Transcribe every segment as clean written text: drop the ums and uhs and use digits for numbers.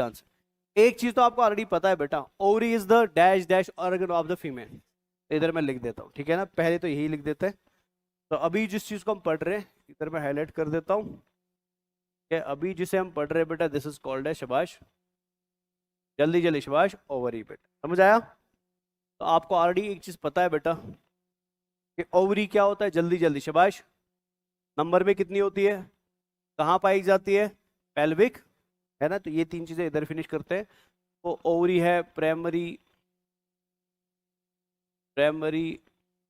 Answer. एक चीज तो आपको ऑलरेडी पता है बेटा, ovary is the dash dash organ of the female. इधर मैं लिख देता हूँ, ठीक है ना, पहले तो यही लिख देते हैं। तो अभी जिस चीज को हम पढ़ रहे हैं इधर मैं हाईलाइट कर देता हूँ कि अभी जिसे हम पढ़ रहे हैं बेटा, दिस इज कॉल्ड है, शबाश जल्दी जल्दी शाबाश, ओवरी बेटा। समझ आया? तो आपको ऑलरेडी एक चीज पता है बेटा कि ओवरी क्या होता है, जल्दी जल्दी शाबाश। नंबर में कितनी होती है, कहाँ पाई जाती है, पेल्विक, है ना। तो ये तीन चीजें इधर फिनिश करते हैं। तो ओवरी है primary primary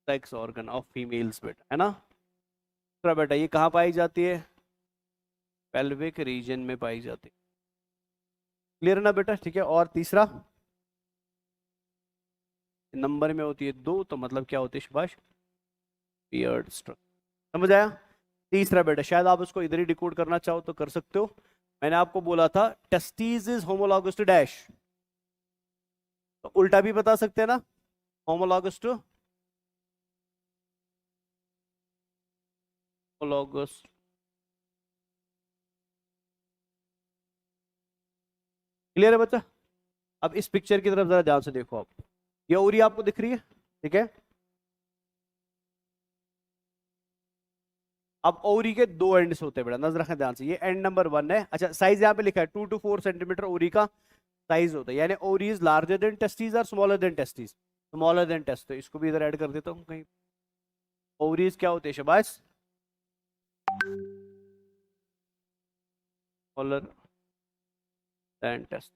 sex organ of females बेटा, है ना। दूसरा बेटा ये कहाँ पाई जाती है, पेल्विक रीजन में पाई जाती है। क्लियर है ना बेटा? ठीक है। और तीसरा नंबर में होती है 2, तो मतलब क्या होती है शाबाश, पियर्ड स्ट्रक्चर। समझ आया? तीसरा बेटा शायद आप उसको इधर ही डिकोड करना चाहो तो कर सकते हो। मैंने आपको बोला था testes is homologous to dash, तो उल्टा भी बता सकते हैं ना, होमोलॉगस टू होमोलॉगस। क्लियर है बच्चा? अब इस पिक्चर की तरफ जरा ध्यान से देखो। आप ये ओवरी आपको दिख रही है, ठीक है। अब ओवरी के दो एंड्स होते हैं बेटा, नजर रखना ध्यान से। ये एंड नंबर 1 है। अच्छा साइज यहाँ पे लिखा है 2 to 4 सेंटीमीटर ओवरी का साइज होता है, यानी ovary is larger than testes और smaller than testes, smaller than test. तो इसको भी इधर ऐड कर देता हूँ कहीं। ओवरीज क्या होते हैं शाबाश, स्मॉलर देन टेस्ट।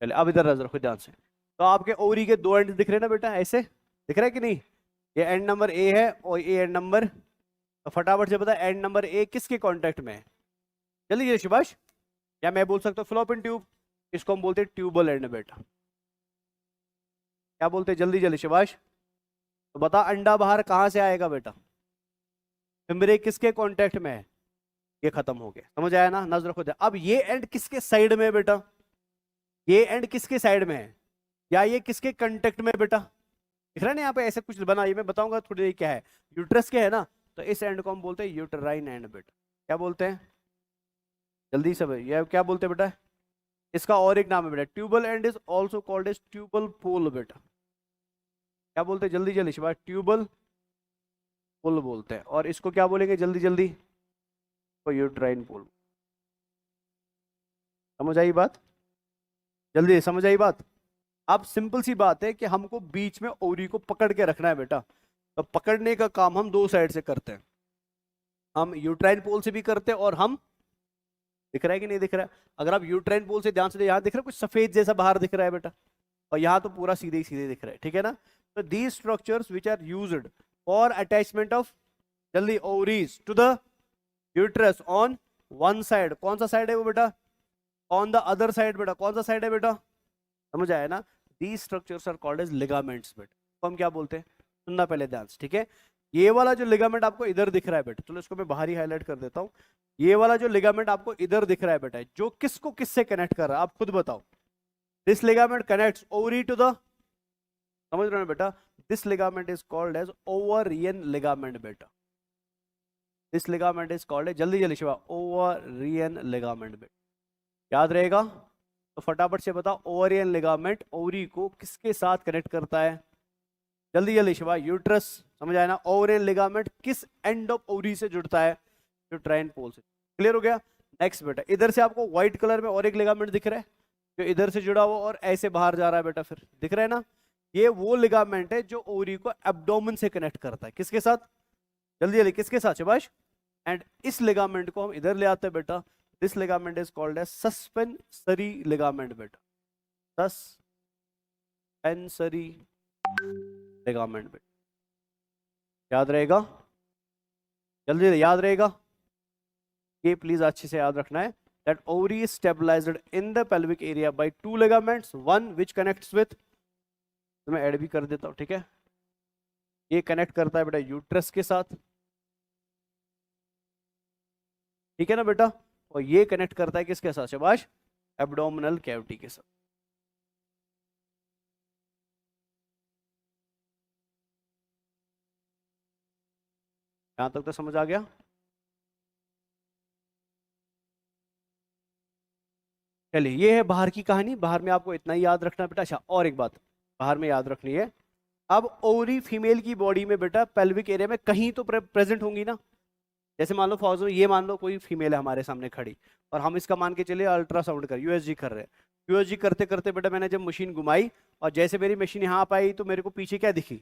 पहले अब इधर नजर रखो ध्यान से। तो आपके ओवरी के दो एंड दिख रहे हैं ना बेटा, ऐसे दिख रहा है कि नहीं। ये एंड नंबर ए है और ये एंड नंबर, तो फटाफट से बता एंड नंबर ए किसके कांटेक्ट में है, जल्दी ये सुभाष। या मैं बोल सकता हूँ फ्लोपिन ट्यूब, इसको हम बोलते हैं ट्यूबल एंड बेटा। क्या बोलते हैं, जल्दी जल्दी सुभाष। तो बता अंडा बाहर कहां से आएगा बेटा, फिमरे किसके कांटेक्ट में है, ये खत्म हो गया। समझ आया ना? नजर रखो। अब ये एंड किसके साइड में है बेटा, ये एंड किसके साइड में है, या ये किसके कांटेक्ट में है बेटा। दिख रहा है ना यहाँ पे ऐसे कुछ बना, ये मैं बताऊंगा थोड़ी देर क्या है। यूट्रस के है ना, तो इस एंड को हम बोलते हैं यूटराइन एंड बेटा। क्या बोलते हैं, जल्दी से भाई, ये क्या बोलते हैं बेटा, इसका और एक नाम है बेटा tubal end is also called as tubal pole बेटा। क्या बोलते हैं, जल्दी जल्दी शिवा, ट्यूबल पोल बोलते हैं। और इसको क्या बोलेंगे जल्दी जल्दी, तो यूट्राइन पोल। समझ आई बात, जल्दी समझ आई बात। अब सिंपल सी बात है कि हमको बीच में ओरी को पकड़ के रखना है बेटा। तो पकड़ने का काम हम दो साइड से करते हैं, हम यूट्राइन पोल से भी करते हैं और हम, दिख रहा है कि नहीं दिख रहा है, अगर आप यूट्राइन पोल से ध्यान से, यहाँ दिख रहा है कुछ सफेद जैसा बाहर दिख रहा है बेटा, और यहाँ तो पूरा सीधे ही सीधे दिख रहा है, ठीक है ना। तो these structures which are used for attachment of जल्दी ovaries to the uterus on one side, कौन सा साइड है वो बेटा, ऑन द अदर साइड बेटा, कौन सा साइड है बेटा, समझ आया ना। These structures are called as ligaments बेटा। तो हम क्या बोलते हैं, सुनना पहले ध्यान से, ठीक है। ये वाला जो लिगामेंट आपको इधर दिख रहा है बेटा, चलो इसको मैं बाहर ही हाईलाइट कर देता हूँ। ये वाला जो लिगामेंट आपको इधर दिख रहा है बेटा, जो किसको किससे कनेक्ट कर रहा है आप खुद बताओ। This ligament connects ovary to the, समझ रहे हो बेटा, this ligament is called as ovarian ligament बेटा। This ligament is called as, जल्दी जल्दी शिवा, ओवरियन लिगामेंट बेटा, याद रहेगा। तो फटाफट से बताओ ओवरियन लिगामेंट ओवरी को किसके साथ कनेक्ट करता है, जल्दी जल्दी शिवा, यूट्रस, समझ आया ना। ओवरियन लिगामेंट किस एंड ऑफ ओवरी से जुड़ता है, यूट्राइन पोल से। क्लियर हो गया। नेक्स्ट बेटा, इधर से आपको व्हाइट कलर में और एक लिगामेंट दिख रहा है जो इधर से जुड़ा हुआ और ऐसे बाहर जा रहा है बेटा, फिर दिख रहा है ना। ये वो लिगामेंट है जो ओवरी को एब्डोमेन से कनेक्ट करता है, किसके साथ, जल्दी जल्दी किसके साथ शाबाश। एंड इस लिगामेंट को हम इधर ले आते हैं बेटा, this ligament is called as suspensory ligament बेटा, सस्पेंसरी लिगामेंट बेटा, याद रहेगा, जल्दी जल्दी याद रहेगा। ये प्लीज अच्छे से याद रखना है that ovary is stabilized in the pelvic area by two ligaments, one which connects with, तो मैं ऐड भी कर देता हूं, ठीक है। ये कनेक्ट करता है बेटा यूट्रस के साथ, ठीक है ना बेटा, और ये कनेक्ट करता है किसके साथ शाबाश, एब्डोमिनल कैविटी के साथ। यहां तक तो समझ आ गया। चलिए ये है बाहर की कहानी। बाहर में आपको इतना ही याद रखना बेटा। अच्छा और एक बात बाहर में याद रखनी है, अब ओवरी फीमेल की बॉडी में बेटा पेल्विक एरिया में कहीं तो प्रेजेंट होंगी ना। जैसे मान लो फॉर ये मान लो कोई फीमेल है हमारे सामने खड़ी और हम इसका मान के चलिए अल्ट्रासाउंड कर यूएसजी कर रहे हैं। यूएसजी करते करते बेटा मैंने जब मशीन घुमाई और जैसे मेरी मशीन यहाँ पर आई तो मेरे को पीछे क्या दिखी,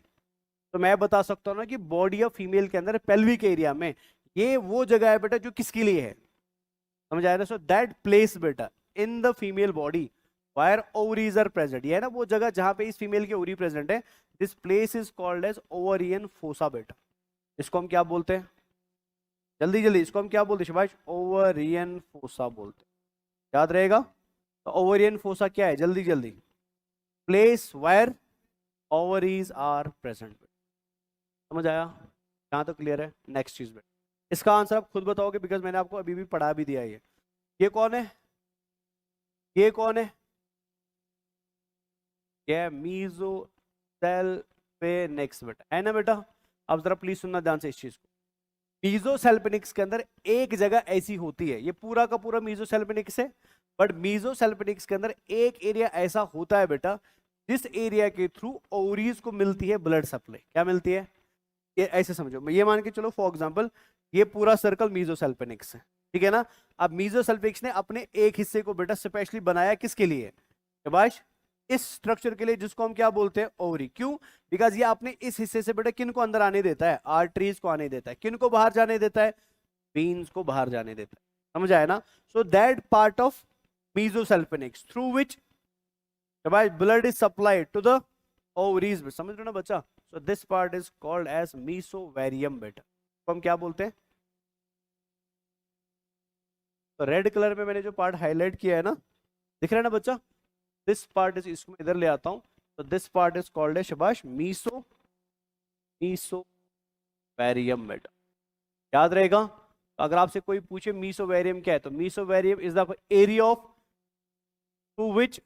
तो मैं बता सकता हूँ ना कि बॉडी ऑफ फीमेल के अंदर पेल्विक एरिया में ये वो जगह है बेटा जो किसके लिए है, समझ आया ना। सो दैट प्लेस बेटा in the female body where ovaries are present, ये है ना वो जगह जहां पे इस फीमेल के ओवरी प्रेजेंट है। This place is called as ovarian fossa बेटा। इसको हम क्या बोलते हैं, जल्दी जल्दी इसको हम क्या बोलते हैं शिवाश, ओवरियन फोसा बोलते हैं, याद रहेगा। तो ओवरियन फोसा क्या है, जल्दी जल्दी, place where ovaries are present. समझ आया, यहाँ तो क्लियर है। नेक्स्ट चीज बेटा इसका आंसर आप खुद बताओगे बिकॉज मैंने आपको अभी भी पढ़ा भी दिया है। ये कौन है, ये कौन है, ये मीजोसेल्फिनिक्स बेटा, है ना बेटा। अब जरा प्लीज सुनना ध्यान से इस चीज को। मीजोसेल्फिनिक्स के अंदर एक जगह ऐसी होती है, ये पूरा का पूरा मीजोसेल्फिनिक्स है, बट मीजोसेल्फिनिक्स के अंदर एक एरिया ऐसा होता है बेटा जिस एरिया के थ्रू ओवरीज को मिलती है ब्लड सप्लाई। क्या मिलती है, ये ऐसे समझो, ये मान के चलो फॉर एग्जांपल ये पूरा सर्कल मीजोसेल्फिनिक्स है, ठीक है ना। अब मीजोसेल्फिनिक्स ने अपने एक हिस्से को बेटा स्पेशली बनाया किसके लिए, शाबाश, इस स्ट्रक्चर के लिए जिसको हम क्या बोलते हैं ओवरी। क्यों, बिकॉज ये अपने इस हिस्से से बेटा किन को अंदर आने देता है, आर्टरीज को आने देता है, किन को बाहर जाने देता है, वेन्स को बाहर जाने देता है। समझ आया ना। So that part of mesosalpinx through which blood is supplied to the ovaries, समझ रहे हो ना बच्चा। So this part is called as mesovarium बेटा। तो हम क्या बोलते हैं, तो रेड कलर में मैंने जो पार्ट हाईलाइट किया है ना, दिख रहा है ना बच्चा, दिस पार्ट इज, इसको इधर ले आता हूं, तो दिस पार्ट इज कॉल्ड है शाबाश मीसोवेरियम बेटा, याद रहेगा। अगर आपसे कोई पूछे मीसोवेरियम क्या है, तो mesovarium is the area of through which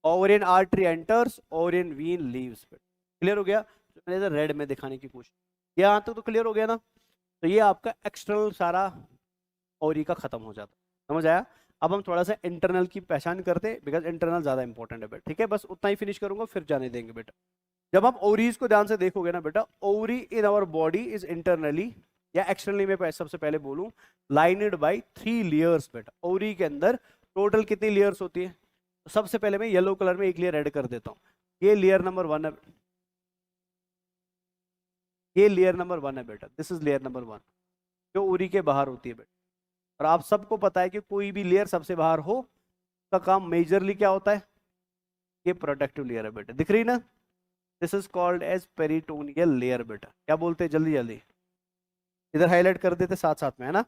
ovarian artery enters, ovarian vein leaves. Clear हो गया, तो मैंने इधर रेड में दिखाने की कोशिश, यहाँ तक तो क्लियर हो गया ना। तो ये आपका एक्सटर्नल सारा ओवरी का खत्म हो जाता, समझ आया। अब हम थोड़ा सा इंटरनल की पहचान करते हैं बिकॉज इंटरनल ज्यादा इंपॉर्टेंट है बेटा, ठीक है। बस उतना ही फिनिश करूंगा फिर जाने देंगे बेटा। जब आप ओवरीज को ध्यान से देखोगे ना बेटा, ovary in our body is internally या एक्सटर्नली में सबसे पहले बोलूं लाइनेड बाय 3 लेयर्स बेटा। ओवरी के अंदर टोटल कितनी लेयर्स होती है, तो सबसे पहले मैं येलो कलर में एक लेयर ऐड कर देता हूँ, ये लेयर नंबर 1 है, ये लेयर नंबर 1 है बेटा, दिस इज लेयर नंबर 1 जो ओवरी के बाहर होती है बेटा। और आप सबको पता है कि कोई भी लेयर सबसे बाहर हो का काम मेजरली क्या होता है, ये प्रोटेक्टिव लेयर है बेटा, दिख रही ना। This is called as peritoneal layer बेटा। क्या बोलते हैं, जल्दी जल्दी इधर हाईलाइट कर देते साथ साथ में, है ना।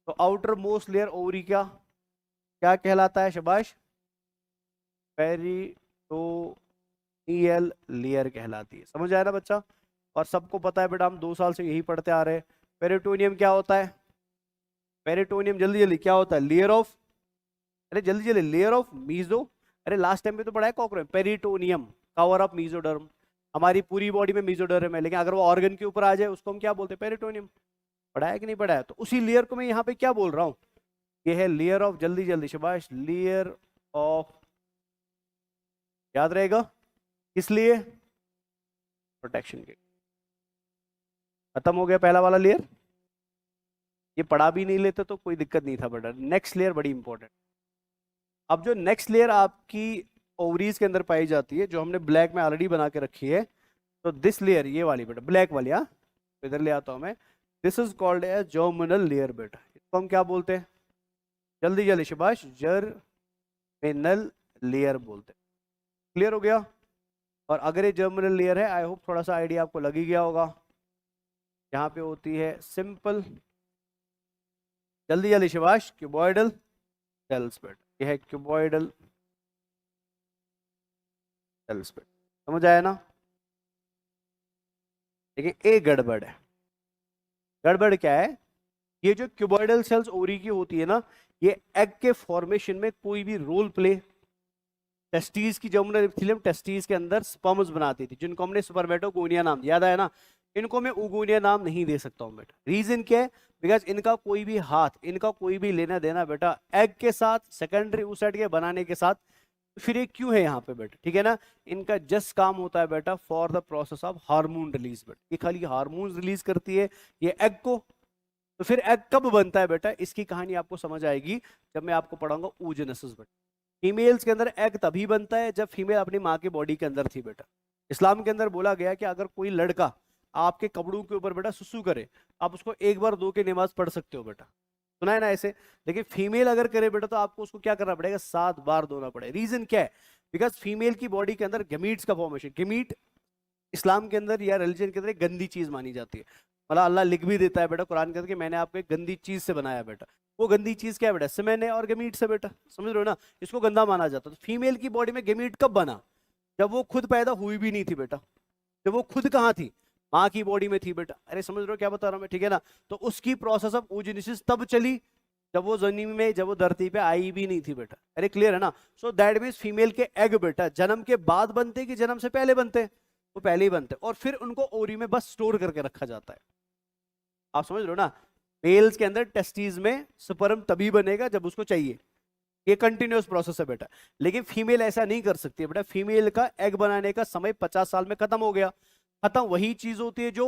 तो आउटर मोस्ट लेयर ओवरी का क्या कहलाता है शाबाश, पेरिटोनियल लेयर कहलाती है। समझ आया ना बच्चा। और सबको पता है बेटा, हम 2 साल से यही पढ़ते आ रहे हैं, पेरिटोनियम क्या होता है, पेरिटोनियम जल्दी जल्दी क्या होता है, लेयर ऑफ, अरे जल्दी जल्दी लेयर ऑफ मीजो, अरे लास्ट टाइम पे तो पढ़ा है cockroach, peritoneum cover of mesoderm. हमारी पूरी बॉडी में मीजोडर्म है, लेकिन अगर वो ऑर्गन के ऊपर आ जाए उसको हम क्या बोलते हैं, पेरिटोनियम। पढ़ा है कि नहीं पढ़ा है, तो उसी लेयर को मैं यहाँ पे क्या बोल रहा हूँ, ये है लेयर ऑफ, जल्दी जल्दी शाबाश, लेयर ऑफ, याद रहेगा किस लिए, प्रोटेक्शन के। खत्म हो गया पहला वाला लेयर, ये पढ़ा भी नहीं लेते तो कोई दिक्कत नहीं था बेटा। नेक्स्ट लेयर बड़ी इंपॉर्टेंट। अब जो नेक्स्ट लेयर आपकी ओवरीज के अंदर पाई जाती है, जो हमने ब्लैक में ऑलरेडी बना के रखी है, तो दिस लेयर ये वाली बेटा, ब्लैक वाली, हाँ इधर ले आता हूं मैं, this is called a germinal layer बेटा। इसको हम क्या बोलते हैं, जल्दी जल्दी शाबाश, जर्मिनल लेयर बोलते हैं। क्लियर हो गया। और अगर ये जर्मिनल लेयर है, आई होप थोड़ा सा आइडिया आपको लग ही गया होगा। यहाँ पे होती है सिंपल, जल्दी जल्दी शाबाश, क्यूबॉइडल सेल्स बेटा, ये है क्यूबॉइडल सेल्स बेटा। समझ आया ना। लेकिन एक गड़बड़ है, गड़बड़ क्या है, ये जो क्यूबॉइडल सेल्स ओवरी की होती है ना, ये एग के फॉर्मेशन में कोई भी रोल प्ले, टेस्टीज की जमुना एपिथेलियम टेस्टीज के अंदर स्पर्म्स बनाती थी जिनको हमने स्पर्मेटोगोनिया नाम दिया, याद आया ना। इनको मैं उगुनिया नाम नहीं दे सकता हूं बेटा। रीजन क्या है? बिकॉज इनका कोई भी हाथ, इनका कोई भी लेना देना बेटा एग के साथ, सेकेंडरी oocyte के बनाने के साथ, फिर ये क्यों है यहाँ पे बेटा? ठीक है ना, इनका जस्ट काम होता है बेटा for the process of hormone release बेटा। ये खाली हार्मोन रिलीज करती है ये एग को। तो फिर एग कब बनता है बेटा? इसकी कहानी आपको समझ आएगी जब मैं आपको पढ़ाऊंगा oogenesis बेटा। फीमेल्स के अंदर एग तभी बनता है जब फीमेल अपनी माँ की बॉडी के अंदर थी बेटा। इस्लाम के अंदर बोला गया कि अगर कोई लड़का आपके कपड़ों के ऊपर बेटा सुसु करे, आप उसको एक बार धो के नमाज पढ़ सकते हो बेटा। सुना है ना ऐसे? लेकिन फीमेल अगर करे बेटा तो आपको उसको क्या करना पड़ेगा? 7 बार धोना पड़ेगा। रीजन क्या है? बिकॉज फीमेल की बॉडी के अंदर गमीट्स का फॉर्मेशन, गमीट इस्लाम के अंदर या रिलीजन के अंदर एक गंदी चीज मानी जाती है। मतलब अल्लाह लिख भी देता है बेटा कुरान के अंदर कि मैंने आपको एक गंदी चीज से बनाया बेटा। वो गंदी चीज क्या है बेटा? सेमेन है और गमीट से बेटा। समझ रहे हो ना? इसको गंदा माना जाता है। तो फीमेल की बॉडी में गमीट कब बना? जब वो खुद पैदा हुई भी नहीं थी बेटा। जब वो खुद कहाँ थी? माँ की बॉडी में थी बेटा। अरे समझ रहे हो क्या बता रहा हूँ मैं? ठीक है ना? तो उसकी प्रोसेस ऑफ oogenesis तब चली जब वो जमीन में, जब वो धरती पे आई भी नहीं थी बेटा। अरे क्लियर है ना? सो दैट मीन्स फीमेल के एग बेटा जन्म के बाद बनते कि जन्म से पहले बनते? वो पहले ही बनते, और फिर उनको ओरी में बस स्टोर करके रखा जाता है। आप समझ रहे हो ना? मेल्स के अंदर टेस्टीज में स्पर्म तभी बनेगा जब उसको चाहिए। ये कंटिन्यूअस प्रोसेस है बेटा। लेकिन फीमेल ऐसा नहीं कर सकती बेटा। फीमेल का एग बनाने का समय 50 साल में खत्म हो गया। खत्म वही चीज होती है जो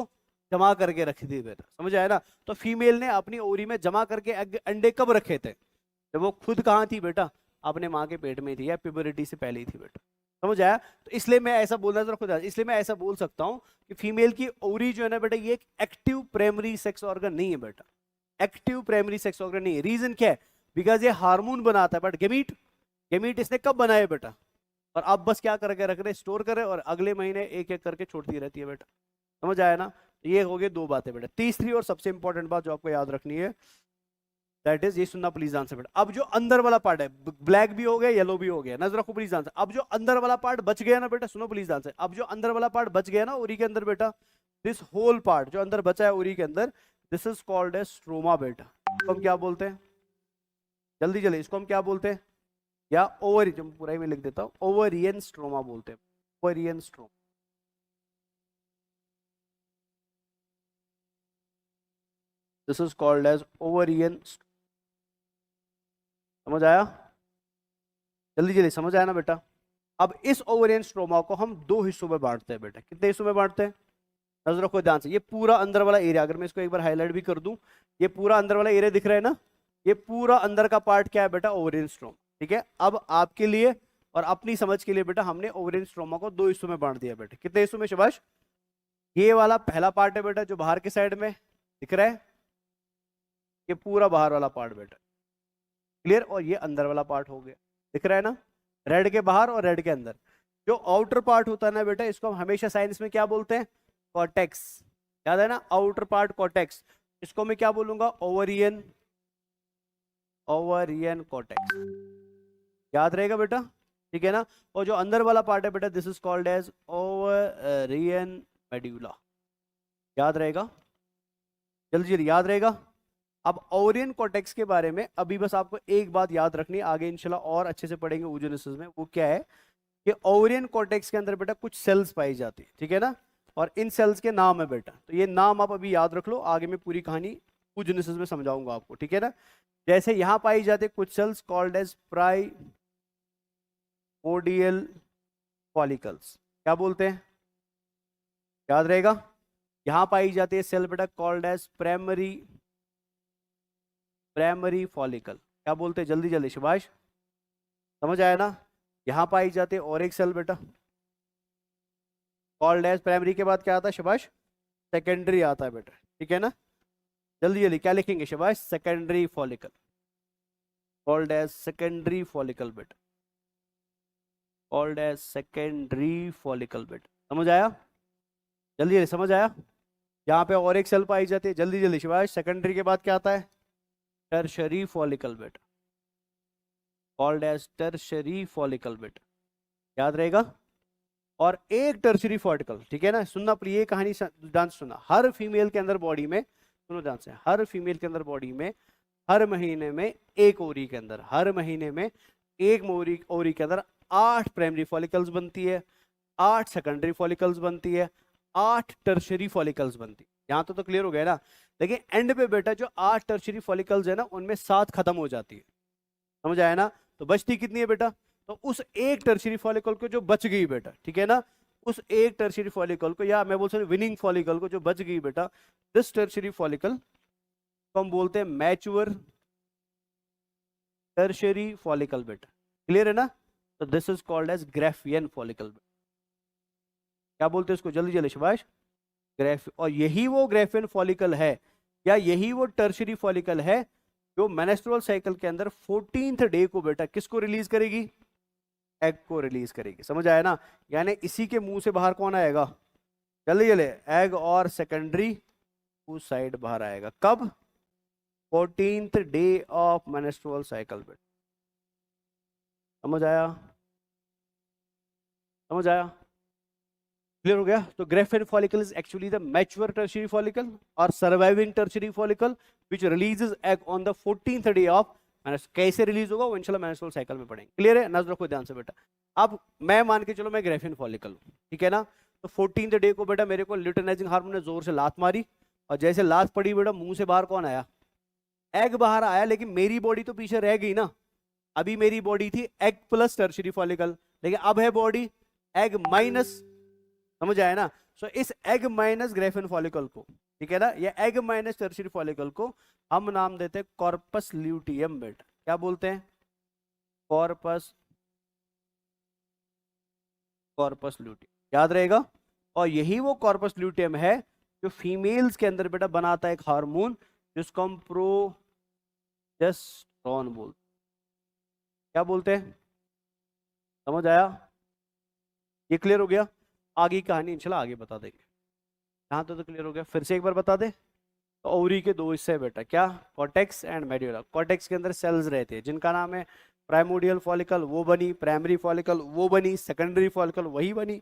जमा करके रखी थी बेटा। समझ आया ना? तो फीमेल ने अपनी ओरी में जमा करके अंडे कब रखे थे? जब वो खुद कहाँ थी बेटा? अपने माँ के पेट में थी, या प्यूबरिटी से पहले ही थी बेटा। समझ आया? तो इसलिए मैं ऐसा बोलना जरा खुद, इसलिए मैं ऐसा बोल सकता हूँ कि फीमेल की ओरी जो है ना बेटा, ये एक एक्टिव प्राइमरी सेक्स ऑर्गन नहीं है बेटा। एक्टिव प्राइमरी सेक्स ऑर्गन नहीं है। रीजन क्या है? बिकॉज ये हार्मोन बनाता है। बट गेमीट, गेमीट इसने कब बनाया बेटा? और अब बस क्या करके रख रहे? स्टोर करे, और अगले महीने एक एक करके छोड़ती रहती है बेटा। समझ आया ना? ये हो गई 2 बातें बेटा। तीसरी और सबसे इंपॉर्टेंट बात जो आपको याद रखनी है, दैट इज, ये सुनना प्लीज आंसर बेटा। अब जो अंदर वाला पार्ट है, ब्लैक भी हो गया, येलो भी हो गया, नजर रखो प्लीज आंसर। अब जो अंदर वाला पार्ट बच गया ना बेटा, सुनो प्लीज आंसर। अब जो अंदर वाला पार्ट बच गया ना उरी के अंदर बेटा, दिस होल पार्ट जो अंदर बचा है उरी के अंदर, this is called as stroma बेटा। इसको हम क्या बोलते हैं? जल्दी जल्दी, इसको हम क्या बोलते हैं? या ओवर, पूरा ही मैं लिख देता हूं, ओवरियन स्ट्रोमा बोलते हैं। Ovarian stroma, this is called as ovarian. समझ आया? जल्दी जल्दी समझ आया ना बेटा? अब इस ओवरियन स्ट्रोमा को हम 2 हिस्सों में बांटते हैं बेटा। कितने हिस्सों में बांटते हैं? नजर रखो ध्यान से। ये पूरा अंदर वाला एरिया, अगर मैं इसको एक बार हाईलाइट भी कर दूं, ये पूरा अंदर वाला एरिया दिख रहा है ना? ये पूरा अंदर का पार्ट क्या है बेटा? Ovarian stroma. ठीक है, अब आपके लिए और अपनी समझ के लिए बेटा हमने ओवरियन स्ट्रोमा को 2 हिस्सों में बांट दिया बेटा। कितने हिस्सों में शाबाश? ये वाला पहला पार्ट है बेटा जो बाहर के साइड में दिख रहा है, ये पूरा बाहर वाला पार्ट बेटा। क्लियर? और ये अंदर वाला पार्ट हो गया, दिख रहा है ना? रेड के बाहर और रेड के अंदर। जो आउटर पार्ट होता है ना बेटा, इसको हम हमेशा साइंस में क्या बोलते हैं? कॉर्टेक्स। याद है ना? Outer part cortex. इसको मैं क्या बोलूंगा? Ovarian, ovarian cortex. याद रहेगा बेटा? ठीक है ना? और जो अंदर वाला पार्ट है बेटा, this is called as ovarian medulla. याद रहेगा? जल्दी जल्दी याद रहेगा? अब ओवरियन कॉर्टेक्स के बारे में अभी बस आपको एक बात याद रखनी है, आगे इंशाल्लाह और अच्छे से पढ़ेंगे oogenesis में। वो क्या है कि ओवरियन कॉर्टेक्स के अंदर बेटा कुछ सेल्स पाई जाती है। ठीक है ना? और इन सेल्स के नाम है बेटा, तो ये नाम आप अभी याद रख लो, आगे मैं पूरी कहानी oogenesis में समझाऊंगा आपको। ठीक है ना? जैसे यहां पाई जाती है कुछ cells called as primordial follicles. क्या बोलते हैं? याद रहेगा? यहां पाई जाती है सेल बेटा called as primary, primary follicle. क्या बोलते हैं? जल्दी जल्दी शाबाश, समझ आया ना? यहां पाई जाती है और एक सेल बेटा कॉल्ड एज, प्राइमरी के बाद क्या आता है शाबाश? सेकेंडरी आता है बेटा। ठीक है ना? जल्दी जल्दी क्या लिखेंगे शाबाश? Secondary follicle, called as secondary follicle बेटा, कॉल्ड एज सेकेंडरी फॉलिकल बेटा। समझ आया? जल्दी जल्दी समझ आया? यहाँ पे और एक सेल पाई जाती है, जल्दी जल्दी शाबाश। सेकेंडरी के बाद क्या आता है? टर्शरी फॉलिकल बेटा, कॉल्ड एज टर्शरी फॉलिकल बेटा। याद रहेगा? और एक टर्शरी फॉलिकल, ठीक है ना? सुनना, ये कहानी ध्यान से सुनना। हर फीमेल के अंदर बॉडी में, सुनो ध्यान से, हर फीमेल के अंदर बॉडी में हर महीने में एक ओरी के अंदर, हर महीने में एक ओरी के अंदर 8 प्राइमरी फॉलिकल्स बनती है, 8 सेकेंडरी फॉलिकल्स बनती है, 8 टर्शरी फॉलिकल्स बनती। यहाँ तो क्लियर हो गया ना। लेकिन एंड पे बेटा जो 8 टर्शरी फॉलिकल्स है ना, उनमें 7 खत्म हो जाती है। समझ आया ना। तो बचती कितनी है बेटा, तो उस एक टर्शरी फॉलिकल को जो बच गई बेटा, ठीक है ना, उस एक टर्शरी फॉलिकल को, या मैं बोल सकता हूँ विनिंग फॉलिकल को जो बच गई बेटा, दिस टर्शरी फॉलिकल को हम बोलते हैं मैच्योर टर्शरी फॉलिकल बेटा। क्लियर है ना। तो this is called as Graafian follicle. क्या बोलते हैं इसको, जल्दी जल्दी शाबाश, ग्रेफ। और यही वो ग्रेफियन फॉलिकल है, या यही वो टर्शरी फॉलिकल है जो मेनेस्ट्रुअल साइकिल के अंदर 14th डे को बेटा किसको रिलीज करेगी, एग को रिलीज करेगी। समझ आया ना। यानी इसी के मुंह से बाहर कौन आएगा, जल्दी जल्दी, एग और सेकेंडरी उस साइड बाहर आएगा। कब, 14th डे ऑफ मेनेस्ट्रुअल साइकिल बेटा। समझ आया, समझ आया, क्लियर हो गया। तो Graafian follicle is actually the mature tertiary follicle और surviving tertiary follicle which releases egg on the 14th day of. कैसे रिलीज होगा वो इंशाल्लाह मेंस्ट्रुअल साइकिल में पढ़ेंगे। क्लियर है, नजर रखो ध्यान से बेटा। अब मैं मान के चलो मैं ग्रेफियन फॉलिकल हूं, ठीक है ना। तो 14th डे को बेटा मेरे को ल्यूटेनाइजिंग हार्मोन ने जोर से लात मारी, और जैसे लात पड़ी बेटा मुंह से बाहर कौन आया, एग बाहर आया। लेकिन मेरी बॉडी तो पीछे रह गई ना। अभी मेरी बॉडी थी एग प्लस टर्शियरी फॉलिकल, लेकिन अब है बॉडी एग माइनस। समझ आया ना। सो इस एग माइनस ग्रेफियन फॉलिकल को, ठीक है ना, या एग माइनस टर्शियरी फॉलिकल को हम नाम देते हैं कॉर्पस ल्यूटियम बेटा। क्या बोलते हैं, कॉर्पस, कॉर्पस ल्यूटियम, याद रहेगा। और यही वो कॉर्पस ल्यूटियम है जो फीमेल्स के अंदर बेटा बनाता है एक हार्मोन जिसको हम प्रोजेस्टेरोन बोलते। क्या बोलते हैं, समझ आया, ये क्लियर हो गया। आगे की कहानी इंशाल्लाह आगे बता देंगे। यहाँ तो क्लियर हो गया, फिर से एक बार बता दे। तो ओवरी के दो हिस्से बेटा, क्या, कॉर्टेक्स एंड मेड्यूला। कॉर्टेक्स के अंदर सेल्स रहते हैं जिनका नाम है प्राइमोडियल फॉलिकल, वो बनी, प्राइमरी फॉलिकल वो बनी, सेकेंडरी फॉलिकल वही बनी।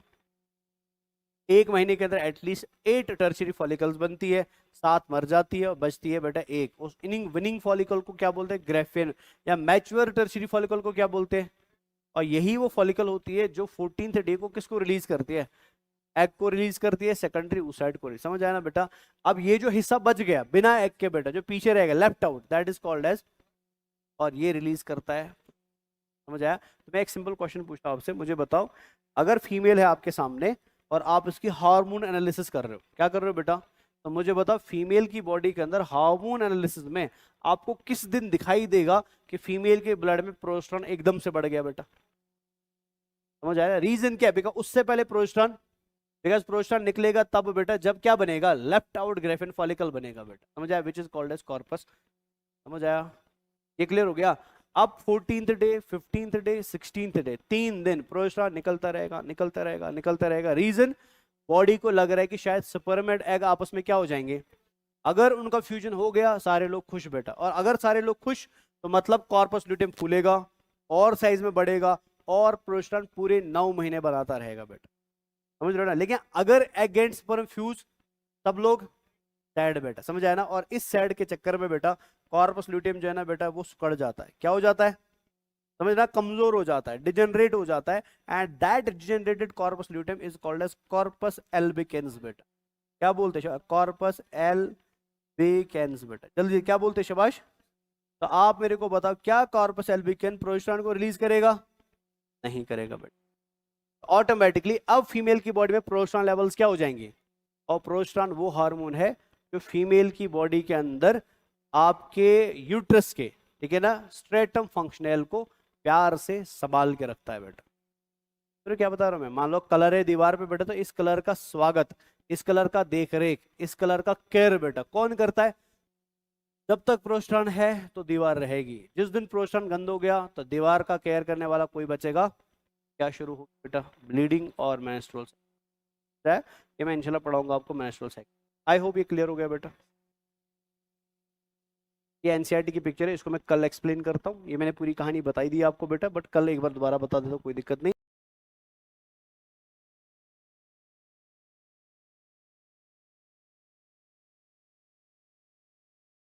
एक महीने के अंदर एटलीस्ट 8 टर्शियरी फॉलिकल्स बनती है, 7 मर जाती है और बचती है बेटा एक। उस इनिंग विनिंग फॉलिकल को क्या बोलते हैं, ग्रेफियन। या मैच्योर टर्शियरी फॉलिकल को क्या बोलते हैं। और यही वो फॉलिकल होती है जो 14th डे को किसको रिलीज करती है, एग को रिलीज करती है, सेकेंडरी oocyte को। समझ आया ना बेटा। अब ये जो हिस्सा बच गया बिना एग के बेटा, जो पीछे रहेगा left out, that is called as, और ये रिलीज करता है। समझ आया। तो मैं एक सिंपल क्वेश्चन पूछता हूं आपसे, मुझे बताओ, अगर फीमेल है आपके सामने और आप इसकी हार्मोन एनालिसिस कर रहे हो, क्या कर रहे हो बेटा, तो मुझे बताओ फीमेल की बॉडी के अंदर हार्मोन एनालिसिस में आपको किस दिन दिखाई देगा कि फीमेल के ब्लड में प्रोजेस्टेरोन एकदम से बढ़ गया बेटा। समझ आया। रीजन क्या है, बिकॉज उससे पहले प्रोजेस्टेरोन, बिकॉज प्रोजेस्टेरोन निकलेगा तब बेटा जब क्या बनेगा, लेफ्ट आउट ग्रेफियन फॉलिकल बनेगा बेटा। समझ आया, which is called as corpus. समझ आया, ये क्लियर हो गया। अब 14th day, 15th day, 16th day, 3 दिन प्रोजेस्टेरोन निकलता रहेगा, निकलता रहेगा, निकलता रहेगा। रीजन, बॉडी को लग रहा है कि शायद स्पर्म एंड एग आपस में क्या हो जाएंगे, अगर उनका फ्यूजन हो गया सारे लोग खुश बेटा। और अगर सारे लोग खुश तो मतलब कॉर्पस ल्यूटियम फूलेगा और साइज में बढ़ेगा और प्रोजेस्टेरोन पूरे 9 महीने बनाता रहेगा बेटा। समझ रहे हो ना। लेकिन अगर एग एंड स्पर्म फ्यूज, सब लोग सैड बेटा। समझ आया ना। और इस सैड के चक्कर में बेटा कॉर्पस ल्यूटियम जो है ना बेटा वो सुकड़ जाता है। क्या हो जाता है, समझना, कमजोर हो जाता है, डिजेनरेट हो जाता है। And that degenerated corpus luteum is called as corpus albicans बेटा। क्या बोलते हैं, कॉर्पस एल्बिकेंस बेटा। जल्दी क्या बोलते हैं शाबाश। तो आप मेरे को बताओ, क्या कॉर्पस एल्बिकेन प्रोजेस्टेरोन को रिलीज करेगा, नहीं करेगा बेटा। ऑटोमेटिकली अब फीमेल की बॉडी में प्रोजेस्टेरोन लेवल्स क्या हो जाएंगे। और प्रोजेस्टेरोन वो हार्मोन है जो फीमेल की बॉडी के अंदर आपके यूट्रस के, ठीक है ना, स्ट्रेटम फंक्शनल को प्यार से संभाल के रखता है बेटा। तो क्या बता रहा हूं मैं, मान लो कलर है दीवार पे बेटा, तो इस कलर का स्वागत, इस कलर का देख रेख, इस कलर का केयर बेटा कौन करता है। जब तक प्रोजेस्टेरोन है तो दीवार रहेगी, जिस दिन प्रोजेस्टेरोन गंद हो गया तो दीवार का केयर करने वाला कोई बचेगा, क्या शुरू हो बेटा, ब्लीडिंग और मेंस्ट्रुअल साइकिल। ये मैं इंशाल्लाह पढ़ाऊंगा आपको मेंस्ट्रुअल साइकिल। आई होप ये क्लियर हो गया बेटा। ये एनसीईआरटी की पिक्चर है, इसको मैं कल एक्सप्लेन करता हूँ। ये मैंने पूरी कहानी बताई दी आपको बेटा, बट कल एक बार दोबारा बता देता हूँ, कोई दिक्कत नहीं।